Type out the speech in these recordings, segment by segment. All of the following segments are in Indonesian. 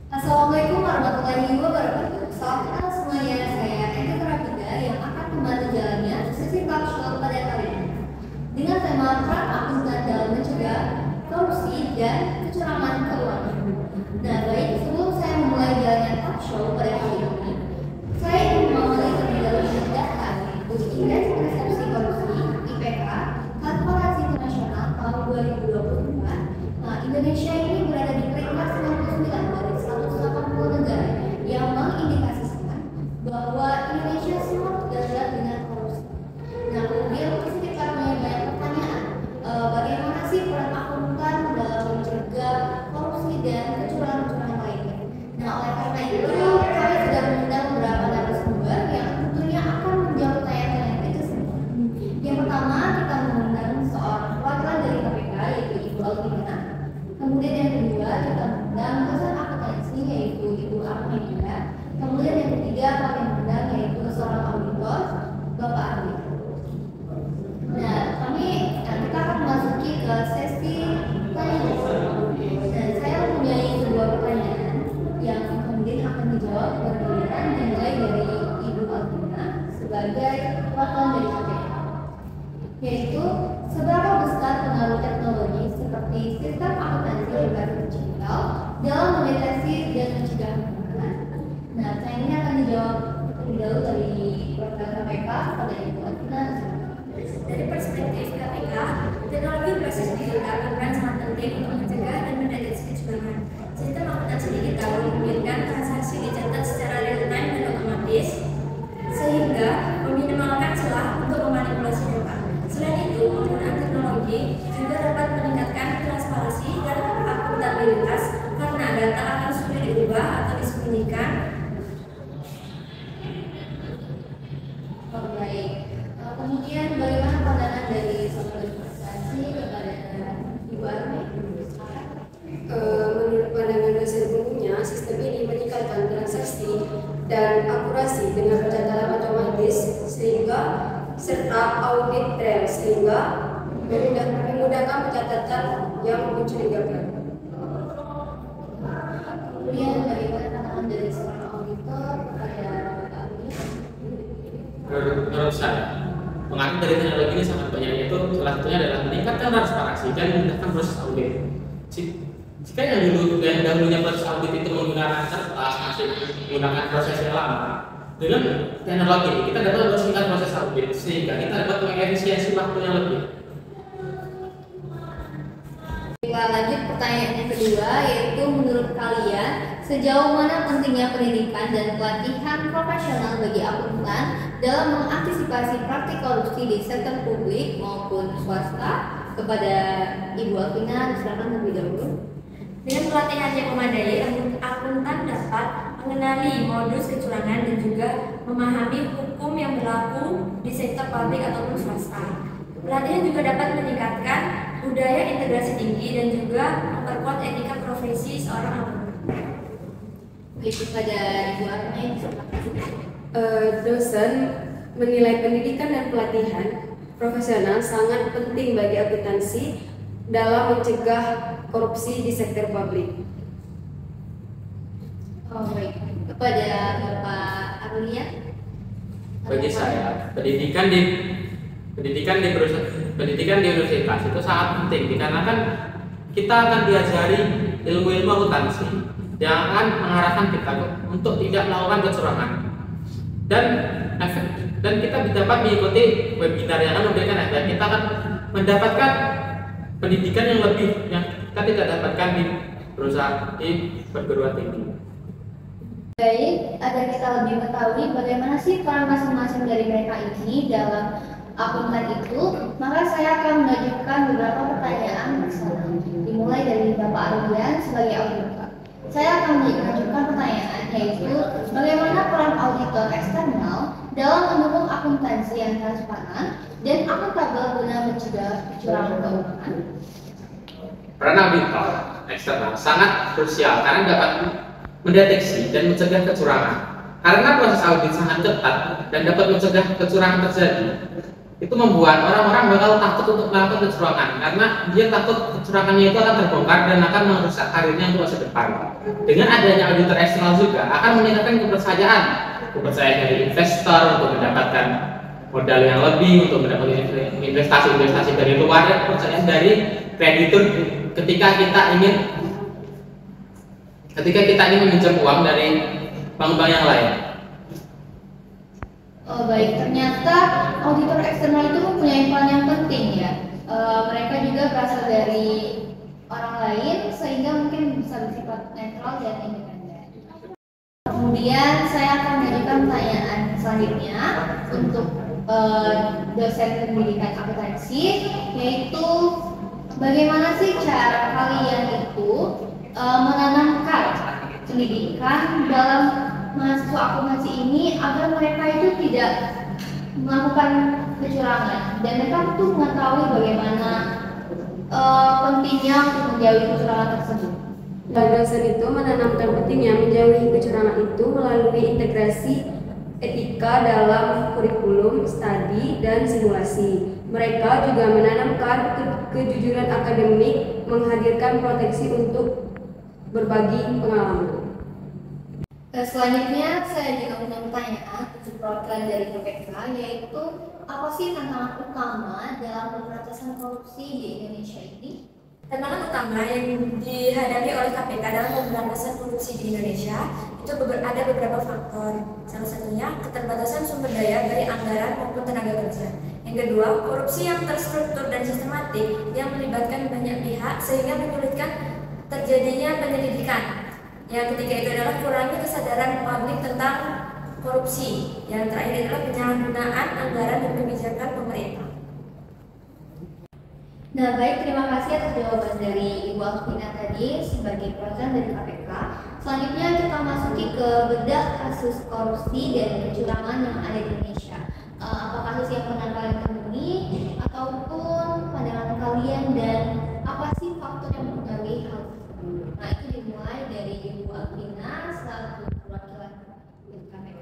Assalamualaikum warahmatullahi wabarakatuh. Salam kenal semuanya, saya Eka Karabida yang akan membantu jalannya sesi talk show pada kali ini dengan tema peran akuntan dalam mencegah korupsi dan kecurangan keuangan. Nah, baik, sebelum saya memulai jalannya talk show pada kali ini, saya ingin memulai terlebih dahulu dengan data yaitu Indeks Persepsi Korupsi (IPK) Transparansi Internasional tahun 2024. Nah, Indonesia ini berada di peringkat 99 dari 180 negara yang mengindikasikan bahwa Indonesia semua terlibat dengan korupsi. Nah, kemudian pasti kita punya banyak pertanyaan, bagaimana sih peran akuntan dalam mencegah korupsi dan kecurangan-kecurangan lainnya? Nah, oleh karena itu kami sudah mengundang beberapa narasumber yang tentunya akan menjawab pertanyaan-pertanyaan itu semua. Yang pertama, kita mengundang seorang perwakilan dari KPK yaitu Ibu Alvina. Kemudian yang kedua, kita mengundang dosen akuntansi yaitu Ibu Armida. Kemudian yang ketiga, kami mengundang yaitu seorang auditor, Bapak Ardi. Nah, kita akan memasuki ke sesi tanya jawab. Dan saya mempunyai sebuah pertanyaan yang kemudian akan dijawab bergiliran dimulai dari Ibu Alvina sebagai perwakilan dari KPK, yaitu seberapa besar pengaruh teknologi seperti sistem akuntansi berbasis digital dalam mendeteksi dan mencegah keuangan. Nah, pertanyaan ini akan dijawab terlebih dahulu dari perwakilan KPK pada Ibu Alvina. Dari perspektif KPK, teknologi berbasis digital berperan sangat penting untuk mencegah dan mendeteksi kecurangan. Sistem akuntansi digital memungkinkan transaksi dicatat secara real time dan otomatis, sehingga meminimalkan celah untuk memanipulasi data. Selain itu, penggunaan teknologi juga dapat meningkatkan transparansi dan akuntabilitas karena data akan sulit diubah atau disembunyikan. Baik. Kemudian bagaimana pandangan dari soal investasi kepada Ibu Armi? Menurut pandangan dosen umumnya, sistem ini meningkatkan transaksi dan akurasi dengan pencatatan otomatis serta audit trail sehingga memudahkan pencatatan yang mencurigakan. Kemudian bagaimana pandangan dari seorang auditor kepada Armi? Menurut saya, pengaruh dari teknologi ini sangat banyak, yaitu salah satunya adalah meningkatkan transparansi dan memudahkan proses audit. Jika yang dahulunya proses audit itu menggunakan kertas, masih menggunakan proses yang lama, dengan teknologi ini kita dapat mempersingkat proses audit sehingga kita dapat mengefisiensi waktu yang lebih. Kita lanjut pertanyaan yang kedua, yaitu menurut kalian sejauh mana pentingnya pendidikan dan pelatihan profesional bagi akuntan dalam mengantisipasi praktik korupsi di sektor publik maupun swasta? Kepada Ibu Alvina, silakan terlebih dahulu. Dengan pelatihan yang memadai, akuntan dapat mengenali modus kecurangan dan juga memahami hukum yang berlaku di sektor publik ataupun swasta. Pelatihan juga dapat meningkatkan budaya integrasi tinggi dan juga memperkuat etika profesi seorang akuntan. Itu pada Ibu Armi. Dosen menilai pendidikan dan pelatihan profesional sangat penting bagi akuntansi dalam mencegah korupsi di sektor publik. Oh, baik. Kepada Bapak Arlia. Bagi saya, pendidikan di universitas itu sangat penting dikarenakan kita akan diajari ilmu-ilmu akuntansi yang akan mengarahkan kita untuk tidak melakukan kecurangan. Dan kita dapat mengikuti webinar yang akan memberikan efek. Kita akan mendapatkan pendidikan yang lebih yang kita tidak dapatkan di perusahaan di perguruan tinggi. Baik, agar kita lebih mengetahui bagaimana sih peran masing-masing dari mereka ini dalam akuntan itu, maka saya akan mengajukan beberapa pertanyaan bersama. Dimulai dari Bapak Ardian sebagai auditor. Saya akan mengajukan pertanyaan, yaitu bagaimana peran auditor eksternal dalam mendukung akuntansi yang transparan dan akuntabel guna mencegah kecurangan keuangan. Peran auditor eksternal sangat krusial karena dapat mendeteksi dan mencegah kecurangan. Karena proses audit sangat ketat dan dapat mencegah kecurangan terjadi. itu membuat orang-orang bakal takut untuk melakukan kecurangan karena dia takut kecurangannya itu akan terbongkar dan akan merusak karirnya untuk masa depan. Dengan adanya auditor eksternal juga akan meningkatkan kepercayaan dari investor untuk mendapatkan modal yang lebih, untuk mendapatkan investasi dari luar, dan kepercayaan dari kreditur ketika kita ingin meminjam uang dari bank-bank yang lain. Oh, baik, ternyata auditor eksternal itu mempunyai peran yang penting ya. Mereka juga berasal dari orang lain sehingga mungkin bisa bersifat netral dan independen. Kemudian saya akan mengajukan pertanyaan selanjutnya untuk dosen pendidikan akuntansi, yaitu bagaimana sih cara kalian itu menanamkan pendidikan dalam mahasiswa akuntansi ini agar mereka itu tidak melakukan kecurangan dan mereka tuh mengetahui bagaimana pentingnya untuk menjauhi kecurangan tersebut. Dan dosen itu menanamkan pentingnya menjauhi kecurangan itu melalui integrasi etika dalam kurikulum, studi, dan simulasi. Mereka juga menanamkan kejujuran akademik, menghadirkan proteksi untuk berbagi pengalaman. Selanjutnya saya juga punya pertanyaan untuk perwakilan dari KPK, yaitu apa sih tantangan utama dalam pemberantasan korupsi di Indonesia ini? Tantangan utama yang dihadapi oleh KPK dalam pemberantasan korupsi di Indonesia itu ada beberapa faktor. Salah satunya keterbatasan sumber daya dari anggaran maupun tenaga kerja. Yang kedua, korupsi yang terstruktur dan sistematik yang melibatkan banyak pihak sehingga menyulitkan terjadinya penyelidikan. Yang ketiga itu adalah kurangnya kesadaran publik tentang korupsi. Yang terakhir adalah penyalahgunaan anggaran dan kebijakan pemerintah. Nah, baik, terima kasih atas jawaban dari Ibu Alvina tadi sebagai perwakilan dari KPK. Selanjutnya kita masuki ke bedah kasus korupsi dan kecurangan yang ada di Indonesia. Apa kasus yang pernah kalian temui ataupun pandangan kalian dan apa sih faktor yang mempengaruhi hal tersebut? Nah, itu dimulai dari Ibu Alvina selaku perwakilan dari KPK.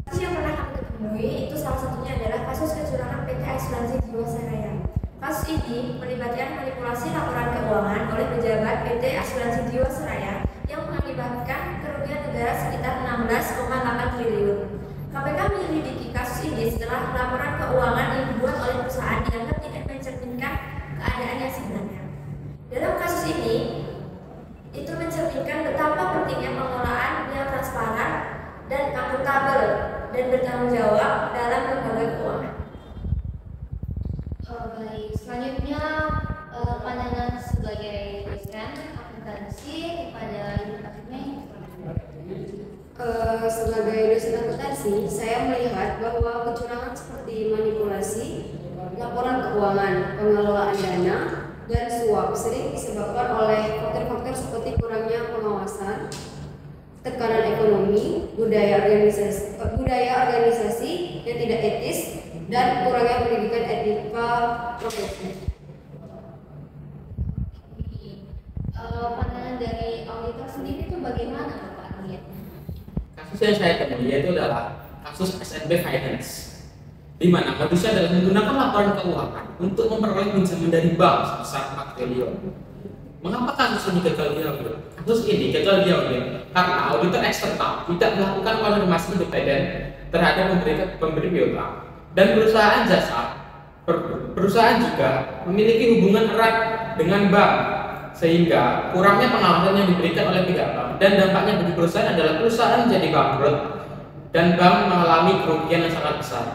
Kasus yang pernah kami temui itu salah satunya adalah kasus kecurangan PT Asuransi Jiwasraya. Kasus ini melibatkan manipulasi laporan keuangan oleh pejabat PT Asuransi Jiwasraya yang mengakibatkan kerugian negara sekitar 16,8 triliun. KPK menyelidiki kasus ini setelah laporan keuangan yang dibuat oleh perusahaan dianggap tidak mencerminkan keadaan yang sebenarnya. Dalam kasus ini, itu mencerminkan betapa pentingnya pengelolaan yang transparan dan akuntabel dan bertanggung jawab dalam lembaga keuangan. Baik, selanjutnya pandangan sebagai dosen akuntansi kepada Ibu Alvina. Sebagai dosen akuntansi, saya melihat bahwa kecurangan seperti manipulasi, laporan keuangan, pengelolaan dana, dan suap sering disebabkan oleh faktor-faktor seperti kurangnya pengawasan, tekanan ekonomi, budaya organisasi yang tidak etis, dan kurangnya pendidikan etika profesi. Pandangan dari auditor sendiri itu bagaimana Bapak lihat? Kasus yang saya temui yaitu adalah kasus SNB Finance, di mana modusnya adalah menggunakan laporan keuangan untuk memperoleh pinjaman dari bank sebesar 4 triliun. Mengapa kasus ini gagal diaudit? Kasus ini gagal diaudit karena auditor eksternal tidak melakukan konfirmasi independen terhadap pemberi piutang, dan perusahaan juga memiliki hubungan erat dengan bank, sehingga kurangnya pengawasan yang diberikan oleh pihak bank, dan dampaknya bagi perusahaan adalah perusahaan menjadi bangkrut dan bank mengalami kerugian yang sangat besar.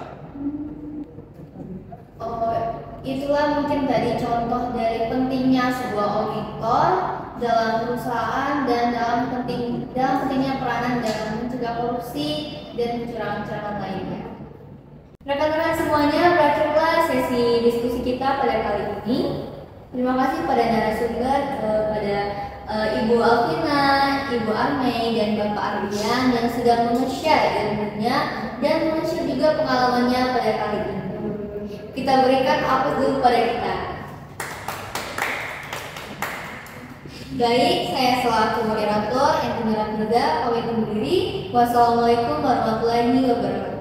Itulah mungkin tadi contoh dari pentingnya sebuah auditor dalam perusahaan dan dalam pentingnya peranan dalam mencegah korupsi dan kecurangan-kecurangan lainnya. Rekan-rekan semuanya, berakhirlah sesi diskusi kita pada kali ini. Terima kasih pada narasumber, kepada Ibu Alvina, Ibu Armei, dan Bapak Ardian yang sudah men-share ilmunya dan men-share juga pengalamannya pada kali ini. Kita berikan aplaus dulu pada kita. Baik, saya selaku moderator Enti Miranda pamit undur diri. Wassalamualaikum warahmatullahi wabarakatuh.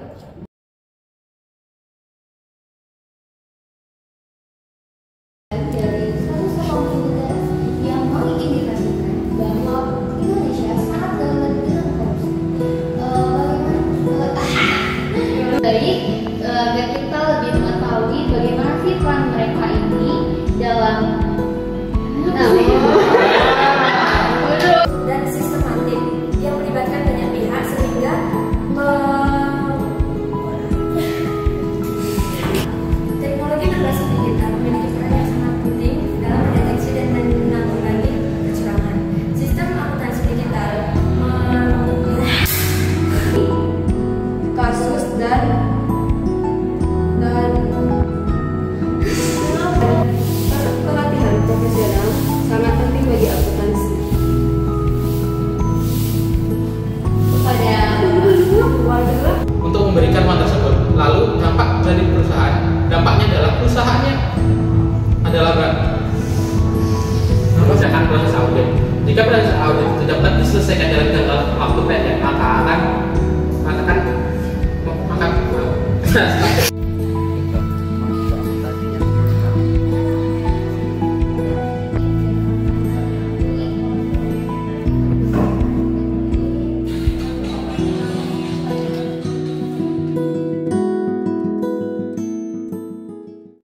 audit itu dapat diselesaikan dalam jangka waktu pendek, maka kan